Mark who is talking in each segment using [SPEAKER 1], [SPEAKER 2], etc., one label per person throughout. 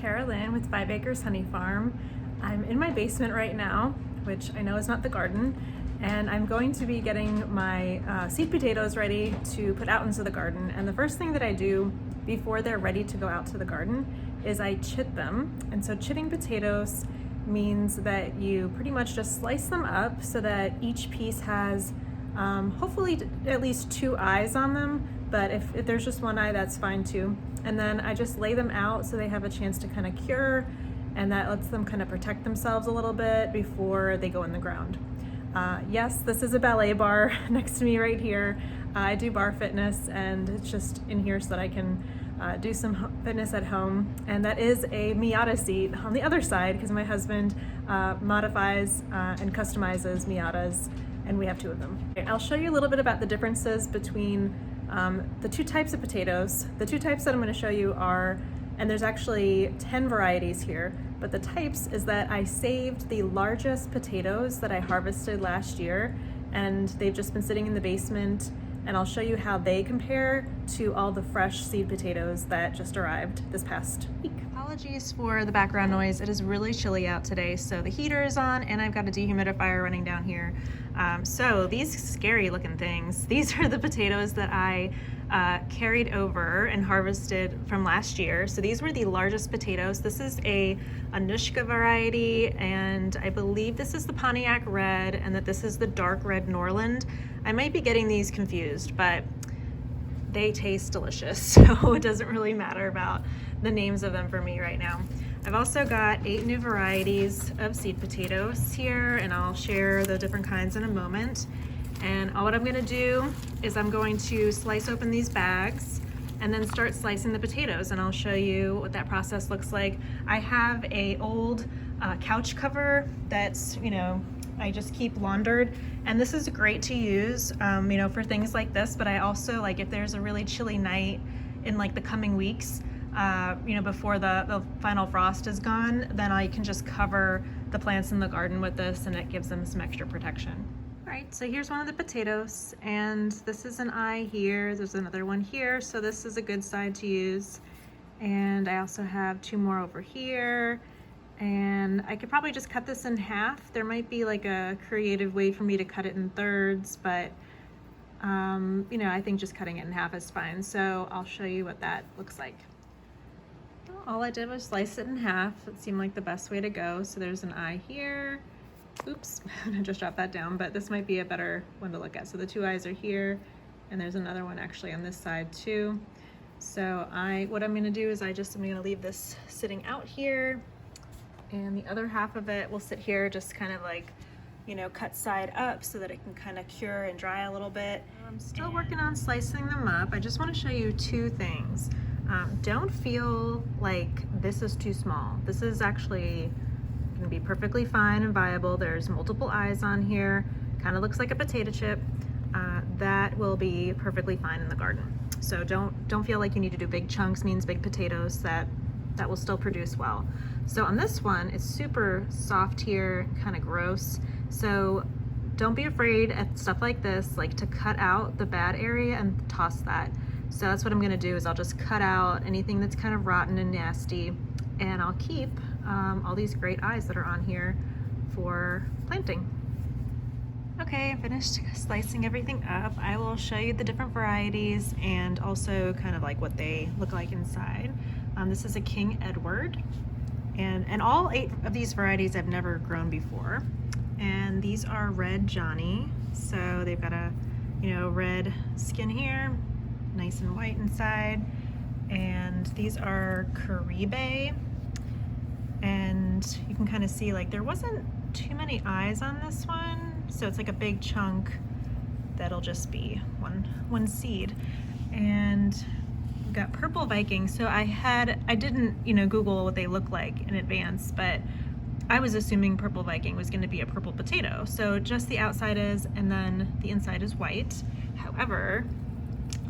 [SPEAKER 1] Tara Lynn with 5 Acres Honey Farm. I'm in my basement right now, which I know is not the garden, and I'm going to be getting my seed potatoes ready to put out into the garden. And the first thing that I do before they're ready to go out to the garden is I chit them. And so chitting potatoes means that you pretty much just slice them up so that each piece has hopefully at least 2 eyes on them, but if there's just 1 eye, that's fine too. And then I just lay them out so they have a chance to kind of cure, and that lets them kind of protect themselves a little bit before they go in the ground. Yes, this is a ballet bar next to me right here. I do bar fitness, and it's just in here so that I can do some fitness at home. And that is a Miata seat on the other side because my husband modifies and customizes Miatas, and we have 2 of them. I'll show you a little bit about the differences between the 2 types of potatoes. The 2 types that I'm going to show you are, and there's actually 10 varieties here, but the types is that I saved the largest potatoes that I harvested last year, and they've just been sitting in the basement, and I'll show you how they compare to all the fresh seed potatoes that just arrived this past week. Apologies for the background noise. It is really chilly out today, so the heater is on and I've got a dehumidifier running down here. So these scary looking things, these are the potatoes that I carried over and harvested from last year. So these were the largest potatoes. This is a Anushka variety, and I believe this is the Pontiac Red, and that this is the dark red Norland. I might be getting these confused, but they taste delicious, so it doesn't really matter about the names of them for me right now. I've also got 8 new varieties of seed potatoes here, and I'll share the different kinds in a moment. And what I'm gonna do is I'm going to slice open these bags and then start slicing the potatoes, and I'll show you what that process looks like. I have a old couch cover that's, I just keep laundered, and this is great to use, for things like this, but I also, like, if there's a really chilly night in like the coming weeks, before the final frost is gone, then I can just cover the plants in the garden with this, and it gives them some extra protection. All right, so here's one of the potatoes, and this is an eye here. There's another one here, so this is a good side to use. And I also have 2 more over here, and I could probably just cut this in half. There might be like a creative way for me to cut it in thirds, but I think just cutting it in half is fine. So I'll show you what that looks like. All I did was slice it in half. It seemed like the best way to go. So there's an eye here. Oops, I just dropped that down, but this might be a better one to look at. So the 2 eyes are here, and there's another one actually on this side too. So what I'm gonna do is I'm gonna leave this sitting out here, and the other half of it will sit here, just kind of like, cut side up so that it can kind of cure and dry a little bit. I'm still working on slicing them up. I just want to show you 2 things. Don't feel like this is too small. This is actually going to be perfectly fine and viable. There's multiple eyes on here. Kind of looks like a potato chip. That will be perfectly fine in the garden. So don't feel like you need to do big chunks, means big potatoes. That will still produce well. So on this one, it's super soft here, kind of gross. So don't be afraid at stuff like this, like to cut out the bad area and toss that. So that's what I'm gonna do, is I'll just cut out anything that's kind of rotten and nasty, and I'll keep all these great eyes that are on here for planting. Okay, I finished slicing everything up. I will show you the different varieties and also kind of like what they look like inside. This is a King Edward, and all 8 of these varieties I've never grown before. And these are Red Johnny, so they've got a red skin here, nice and white inside. And these are Caribe, and you can kind of see like there wasn't too many eyes on this one, so it's like a big chunk that'll just be one seed. And we've got Purple Viking. So I didn't Google what they look like in advance, but I was assuming Purple Viking was going to be a purple potato. So just the outside is, and then the inside is white. However,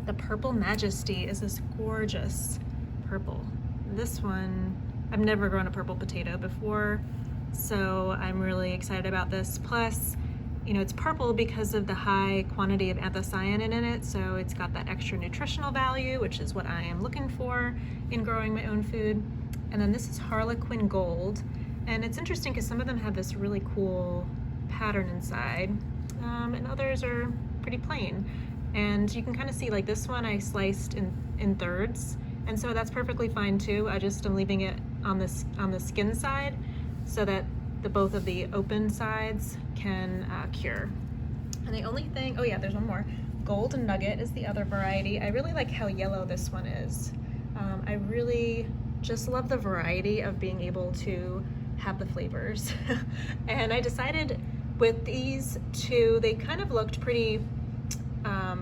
[SPEAKER 1] the Purple Majesty is this gorgeous purple. This one, I've never grown a purple potato before, so I'm really excited about this. Plus, it's purple because of the high quantity of anthocyanin in it, so it's got that extra nutritional value, which is what I am looking for in growing my own food. And then this is Harlequin Gold. And it's interesting because some of them have this really cool pattern inside, and others are pretty plain. And you can kind of see, like this one I sliced in thirds, and so that's perfectly fine too. I just am leaving it on the skin side so that both of the open sides can cure. And the only thing, oh yeah, there's one more. Gold Nugget is the other variety. I really like how yellow this one is. I really just love the variety of being able to have the flavors. And I decided with these two, they kind of looked pretty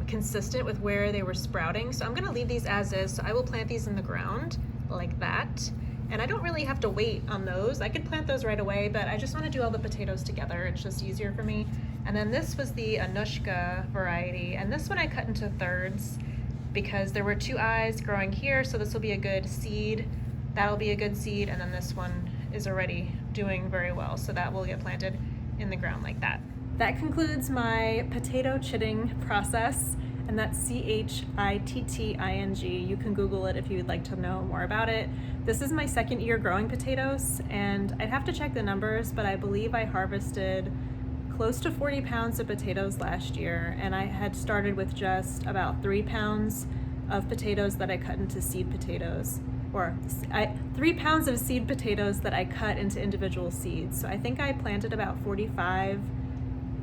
[SPEAKER 1] consistent with where they were sprouting. So I'm gonna leave these as is. So I will plant these in the ground like that. And I don't really have to wait on those. I could plant those right away, but I just wanna do all the potatoes together. It's just easier for me. And then this was the Anushka variety. And this one I cut into thirds because there were two eyes growing here. So this will be a good seed. That'll be a good seed. And then this one is already doing very well. So that will get planted in the ground like that. That concludes my potato chitting process, and that's chitting. You can Google it if you would like to know more about it. This is my second year growing potatoes, and I'd have to check the numbers, but I believe I harvested close to 40 pounds of potatoes last year, and I had started with just about 3 pounds of potatoes that I cut into seed potatoes, or 3 pounds of seed potatoes that I cut into individual seeds. So I think I planted about 45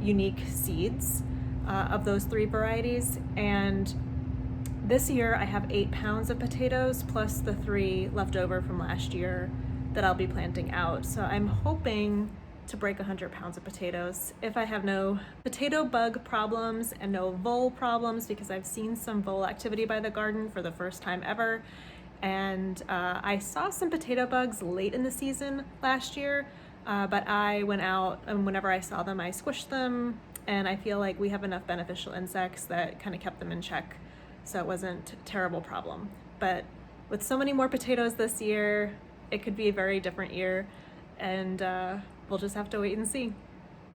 [SPEAKER 1] unique seeds of those 3 varieties, and this year I have 8 pounds of potatoes plus the 3 left over from last year that I'll be planting out. So I'm hoping to break 100 pounds of potatoes if I have no potato bug problems and no vole problems, because I've seen some vole activity by the garden for the first time ever. And I saw some potato bugs late in the season last year, but I went out, and whenever I saw them, I squished them, and I feel like we have enough beneficial insects that kind of kept them in check, so it wasn't a terrible problem. But with so many more potatoes this year, it could be a very different year, and we'll just have to wait and see.